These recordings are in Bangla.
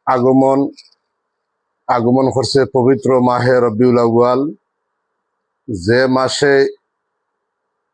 আগমন আগমন করছে পবিত্র মাহে রবিউল আউয়াল, যে মাসে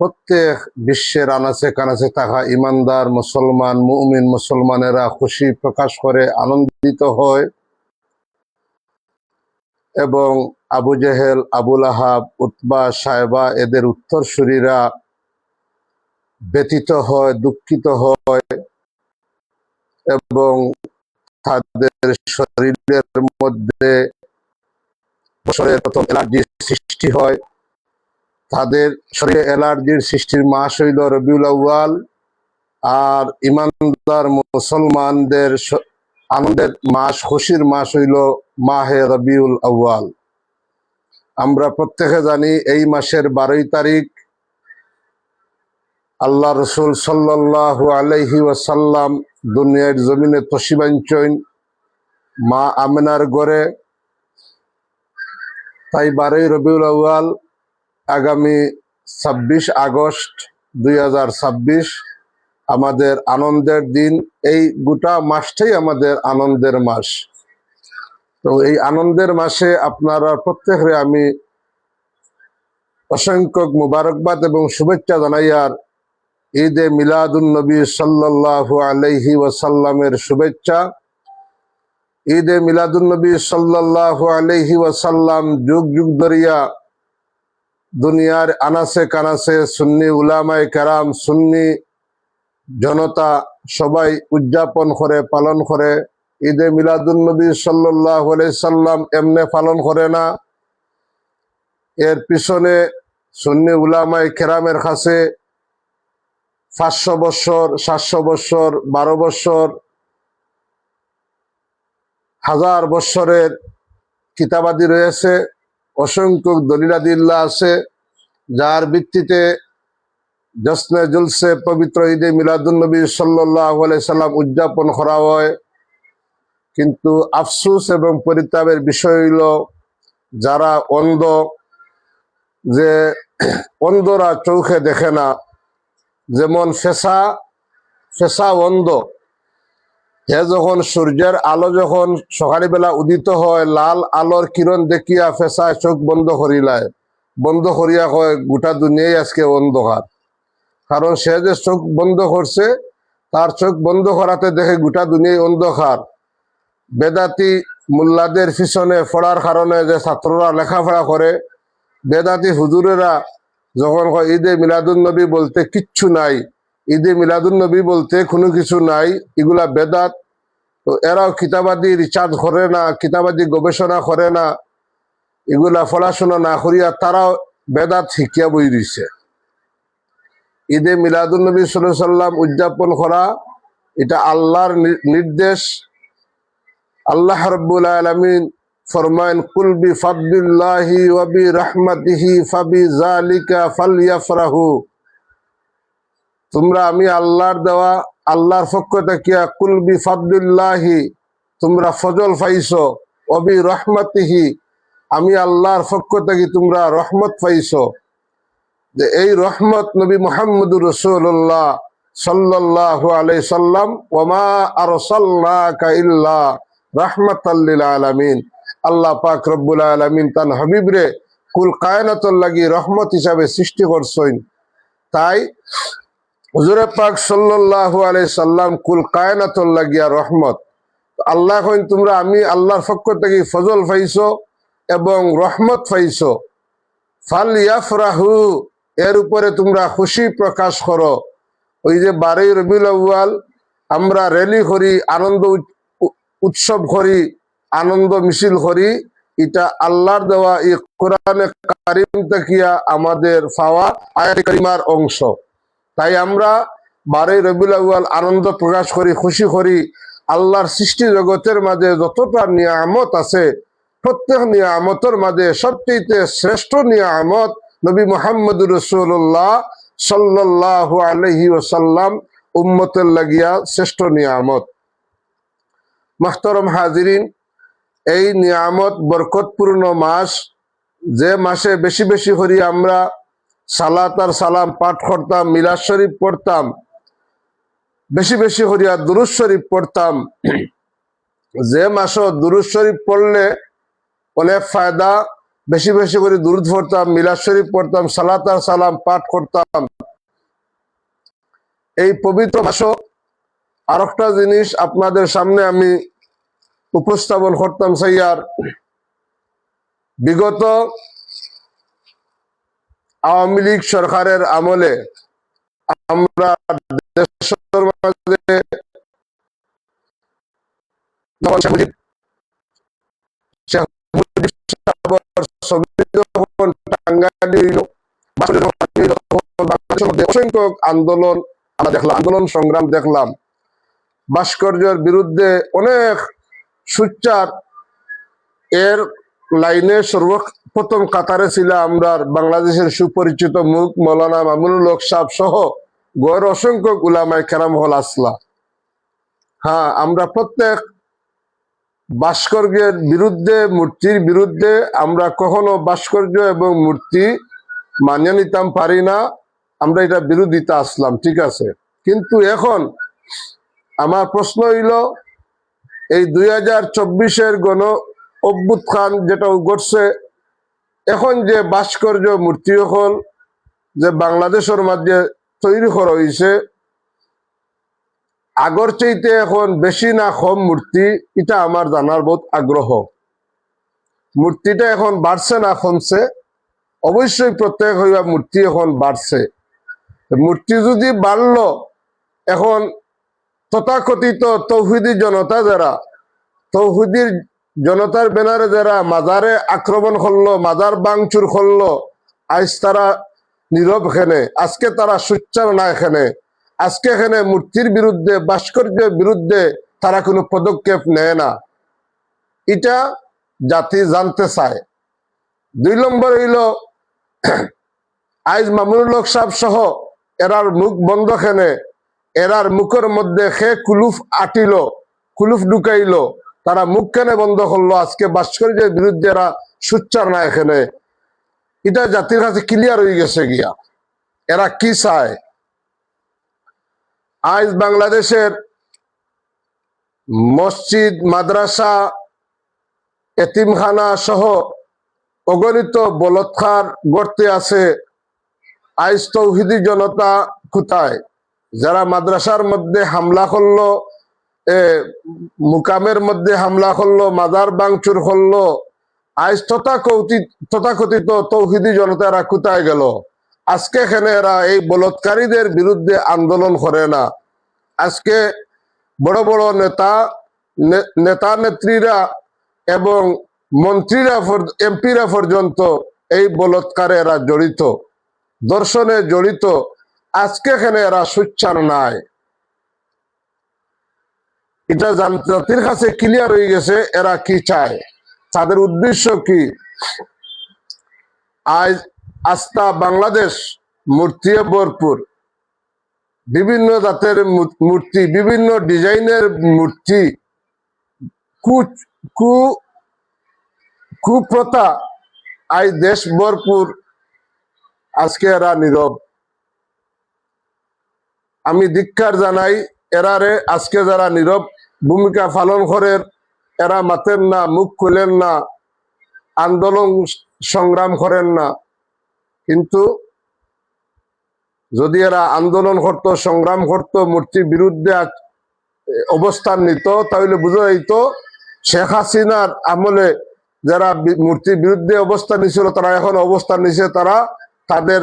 প্রত্যেক বিশ্বের আনাচে কানাচে থাকা ইমানদার মুসলমান মুমিন মুসলমানেরা খুশি প্রকাশ করে আনন্দিত হয় এবং আবু জেহেল, আবুল আহাব, উতবা, সায়বা এদের উত্তরসূরিরা ব্যথিত হয়, দুঃখিত হয় এবং তাদের শরীরের মধ্যে বছরের প্রথম অ্যালার্জির সৃষ্টি হয়। তাদের শরীরে অ্যালার্জির সৃষ্টির মাস হইল রবিউল আউয়াল, আর ইমানদার মুসলমানদের আনন্দের মাস, খুশির মাস হইল মাহে রবিউল আউয়াল। আমরা প্রত্যেকে জানি এই মাসের 12 তারিখ আল্লাহ রসুল সাল্লাল্লাহু আলাইহি ওয়াসাল্লাম দুনিয়ার জমিনে তশরিফ আনছেন মা আমেনার ঘরে। তাই 12 রবিউল আউয়াল আগামী 26 আগস্ট 2026 আমাদের আনন্দের দিন। এই গোটা মাসটাই আমাদের আনন্দের মাস। তো এই আনন্দের মাসে আপনারা প্রত্যেকে আমি অসংখ্য মুবারকবাদ এবং শুভেচ্ছা জানাই। আর ঈদে মিলাদুন নবী সাল্লাল্লাহু আলাইহি ওয়াসাল্লামের শুভেচ্ছা। ঈদে মিলাদুন নবী সাল্লাল্লাহু আলাইহি ওয়াসাল্লাম যুগ যুগ ধরিয়া দুনিয়ার আনাচে কানাচে সুন্নি উলামায়ে কেরাম, সুন্নি জনতা সবাই উদযাপন করে, পালন করে। ঈদে মিলাদুন নবী সাল্লাল্লাহু আলাইহি সাল্লাম এমনে পালন করে না, এর পিছনে সুন্নি উলামায়ে কেরামের কাছে 500 বছর, 700 বছর, 12 বছর, 1000 বছরের কিতাবাদি রয়েছে, অসংখ্য দলিলাদিল্লা আছে, যার ভিত্তিতে জশ্নে জুলসে পবিত্র ঈদে মিলাদুন নবী সাল্লাল্লাহু আলাইহি সাল্লাম উদযাপন করা হয়। কিন্তু আফসোস এবং পরিতাপের বিষয় হইল যারা অন্ধ, যে অন্ধরা চোখে দেখে না, যেমন ফেসা অন্ধ, হে যখন সূর্যের আলো যখন সকালবেলা উদিত হয়, লাল আলোর কিরণ দেখিয়া ফেসায় চোখ বন্ধ করিলায়, বন্ধ করিয়া কয় গোটা দুনিয়ায় আজকে অন্ধকার। কারণ সে যে চোখ বন্ধ করছে, তার চোখ বন্ধ করাতে দেখে গোটা দুনিয়ায় অন্ধকার। বেদাতি মোল্লাদের পিছনে পড়ার কারণে যে ছাত্ররা লেখাপড়া করে, বেদাতি হুজুরেরা যখন কয় ঈদে মিলাদুন নবী বলতে কিচ্ছু নাই, ঈদে মিলাদুন নবী বলতে কোনো কিছু নাই, এগুলা বেদাত। তো এরাও কিতাবাদি রিসার্চ করে না, কিতাবাদি গবেষণা করে না, এগুলা পড়াশোনা না করিয়া তারাও বেদাত শিখিয়া বই দিছে। ঈদে মিলাদুন নবী সাল্লাল্লাহু আলাইহি সাল্লাম উদযাপন করা এটা আল্লাহর নির্দেশ। আল্লাহ রাব্বুল আলামিন ফরমায়েন, কুল বিফাদলিল্লাহি ওয়া বিরাহমাতিহি ফাবিযালিকা ফালইফরাহু। তোমরা আমি আল্লাহর দেওয়া, আল্লাহর পক্ষ থেকে কুল বিফাদলিল্লাহি, তোমরা ফজল পাইছো, ওয়া বিরাহমাতিহি, আমি আল্লাহর পক্ষ থেকে তোমরা রহমত পাইছো। যে এই রহমত নবী মুহাম্মদুর রাসূলুল্লাহ সাল্লাল্লাহু আলাইহি সাল্লাম, ওয়া মা আরসালনাকা ইল্লা রাহমাতাল লিল আলামিন। আল্লাহ পাক রব্বুল আলামিন তান হাবিবরে কুল কায়নাতুল লাগি রহমত হিসাবে সৃষ্টি করছেন। তাই হুজুরে পাক সাল্লাল্লাহু আলাইহি সাল্লাম কুল কায়নাতুল লাগিয়া রহমত। আল্লাহ কইন তোমরা আমি আল্লাহর পক্ষ থেকে ফজল পাইছো এবং রহমত পাইছো, ফালইফরাহু, এর উপরে তোমরা খুশি প্রকাশ করো। ওই যে 12 রবিউল আউয়াল আমরা র্যালি করি, আনন্দ উৎসব করি, আনন্দ মিছিল করি, এটা আল্লাহর দেওয়া এই কোরআনে কারিম থেকে আমাদের পাওয়া আয়াত কারিমার অংশ। তাই আমরা 12 রবিউল আউয়াল আনন্দ প্রকাশ করি, খুশি করি। আল্লাহর সৃষ্টি জগতের মাঝে যতটা নিয়ামত আছে, প্রত্যেক নিয়ামতের মাঝে সবচেয়ে শ্রেষ্ঠ নিয়ামত নবী মুহাম্মদুর রাসূলুল্লাহ সাল্লাল্লাহু আলাইহি ওয়াসাল্লাম উম্মতের লাগিয়া শ্রেষ্ঠ নিয়ামত। মুহতারাম হাজিরিন, এই নিয়ামত বরকতপূর্ণ মাস, যে মাসে বেশি বেশি করে আমরা সালাত আর সালাম পাঠ করতাম, মিলাদ শরীফ পড়তাম, বেশি বেশি করিয়া দুরূদ শরীফ পড়তাম, যে মাসও দুরূদ শরীফ পড়লে অনেক ফায়দা, বেশি বেশি করে দুরূদ পড়তাম, মিলাদ শরীফ পড়তাম, সালাত আর সালাম পাঠ করতাম। এই পবিত্র মাসও আরেকটা জিনিস আপনাদের সামনে আমি উপস্থাপন করতাম সাইয়ার। বিগত আওয়ামী লীগ সরকারের আমলে আমরা দেশের মাঝে অসংখ্য আন্দোলন আমরা দেখলাম, আন্দোলন সংগ্রাম দেখলাম। ভাস্কর্যের বিরুদ্ধে অনেক সুচ্চার এর লাইনে সর্বপ্রথম কাতারে ছিল আমরা বাংলাদেশের সুপরিচিত মুখ মৌলানা মামুনুল হক সাহেব সহ গড় অসংখ্য উলামায়ে কেরাম হল আসলা। হ্যাঁ, আমরা প্রত্যেক ভাস্কর্যের বিরুদ্ধে, মূর্তির বিরুদ্ধে। আমরা কখনো ভাস্কর্য এবং মূর্তি মানিয়ে নিতাম পারি না, আমরা এটা বিরোধিতা আসলাম, ঠিক আছে। কিন্তু এখন আমার প্রশ্ন হইল, এই 2024-এর গণ অভ্যুত্থান যেটা ঘটছে, এখন যে ভাস্কর্য মূর্তি হল যে বাংলাদেশের মাঝে তৈরি করা হয়েছে, আগর চাইতে এখন বেশি না কম মূর্তি, এটা আমার জানার বহুত আগ্রহ। মূর্তিটা এখন বাড়ছে না কমছে? অবশ্যই প্রত্যেক হইবা মূর্তি এখন বাড়ছে। মূর্তি যদি বাড়লো, এখন তথাকথিত তৌহিদি জনতা যারা, তৌহিদির জনতার ব্যানারে যারা মাজারে আক্রমণ করলো, মাজার ভাঙচুর করলো, আজ তারা নীরব। এখানে আজকে তারা সোচ্চার না, এখানে আজকে এখানে মূর্তির বিরুদ্ধে, ভাস্কর্যের বিরুদ্ধে তারা কোনো পদক্ষেপ নেয় না। এটা জাতি জানতে চায়। 2 নম্বর হইল, আজ মামুনুল হক সাহেব সহ এরার মুখ বন্ধ, খেনে এরার মুখের মধ্যে খে কুলুফ আটিল, কুলুফ ঢুকাইলো, তারা মুখ কেনে বন্ধ করলো। আজকে ভাস্কর্যের বিরুদ্ধে এরা সোচ্চার না এখানে। এটা জাতির কাছে ক্লিয়ার হয়ে গেছে গিয়া এরা কি চায়। আজ বাংলাদেশের মসজিদ, মাদ্রাসা, এতিমখানা সহ অগণিত বলৎকার গড়তে আছে। আজ তৌহিদি জনতা কোথায়? যারা মাদ্রাসার মধ্যে হামলা করলো, মুকামের মধ্যে হামলা করলো, মাজার ভাঙচুর করলো, আজ তথাকথিত তৌহিদি জনতারা কোথায় গেল? আজকে এখানে এরা এই বলৎকারীদের বিরুদ্ধে আন্দোলন করে না। আজকে বড় বড় নেতা নেত্রীরা এবং মন্ত্রীরা, এমপিরা পর্যন্ত এই বলৎকারে এরা জড়িত, দর্শনে জড়িত। আজকে এখানে এরা সোচ্চার নাই। এটা জাতির কাছে ক্লিয়ার হয়ে গেছে এরা কি চায়, তাদের উদ্দেশ্য কি। আজ আস্থা বাংলাদেশ মূর্তি ভরপুর, বিভিন্ন জাতের মূর্তি, বিভিন্ন ডিজাইনের মূর্তি, কুপ্রথা, আজ দেশ ভরপুর। আজকে এরা নীরব। আমি ধিক্কার জানাই এরারে। আজকে যারা নীরব ভূমিকা পালন করেন, এরা মাতেন না, মুখ খুলেন না, আন্দোলন সংগ্রাম করেন না। কিন্তু যদি এরা আন্দোলন করতো, সংগ্রাম করতো, মূর্তির বিরুদ্ধে অবস্থান নিত, তাহলে বুঝা যাইত শেখ হাসিনার আমলে যারা মূর্তির বিরুদ্ধে অবস্থান নিয়েছিল, তারা এখন অবস্থান নিছে, তারা তাদের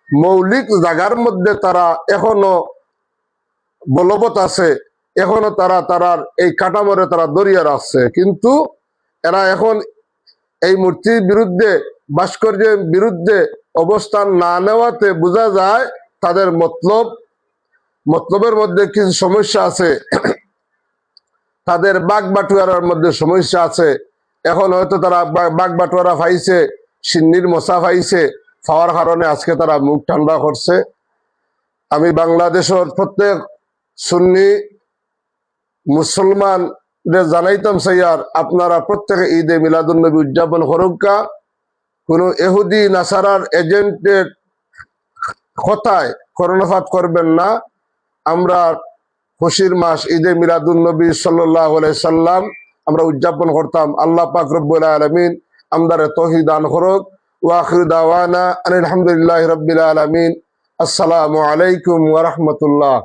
মৌলিক জায়গার মধ্যে তারা এখনো বলবৎ আছে, এখনো তারা তারার এই কাঠামোরে তারা দরিয়ে রাখছে। কিন্তু এরা এখন এই মূর্তির বিরুদ্ধে, ভাস্কর্যের বিরুদ্ধে অবস্থান না নেওয়াতে বোঝা যায় তাদের মতলবের মধ্যে কিছু সমস্যা আছে, তাদের বাগ বাটুয়ারার মধ্যে সমস্যা আছে। এখন হয়তো তারা বাগ বাটুয়ারা পাইছে, সিন্নির মশা পাইছে, পাওয়ার কারণে আজকে তারা মুখ ঠান্ডা করছে। আমি বাংলাদেশের প্রত্যেক সুন্নি মুসলমান জানাইতাম সাইয়ার, আপনারা প্রত্যেকে ঈদে মিলাদুন্নবী উদযাপন করুকা। কোন এহুদি নাসারার এজেন্টের কথায় কর্ণপাত করবেন না। আমরা খুশির মাস ঈদে মিলাদুন্নবী সাল্লাল্লাহু আলাইহি সাল্লাম আমরা উদযাপন করতাম। আল্লাহ পাক রব্বুল আলামিন আমদারে তৌফিক দান করুক। ওয়া আখিরু দাওয়ানা আলহামদুলিল্লাহি রাব্বিল আলামিন। আসসালামু আলাইকুম ওয়া রাহমাতুল্লাহ।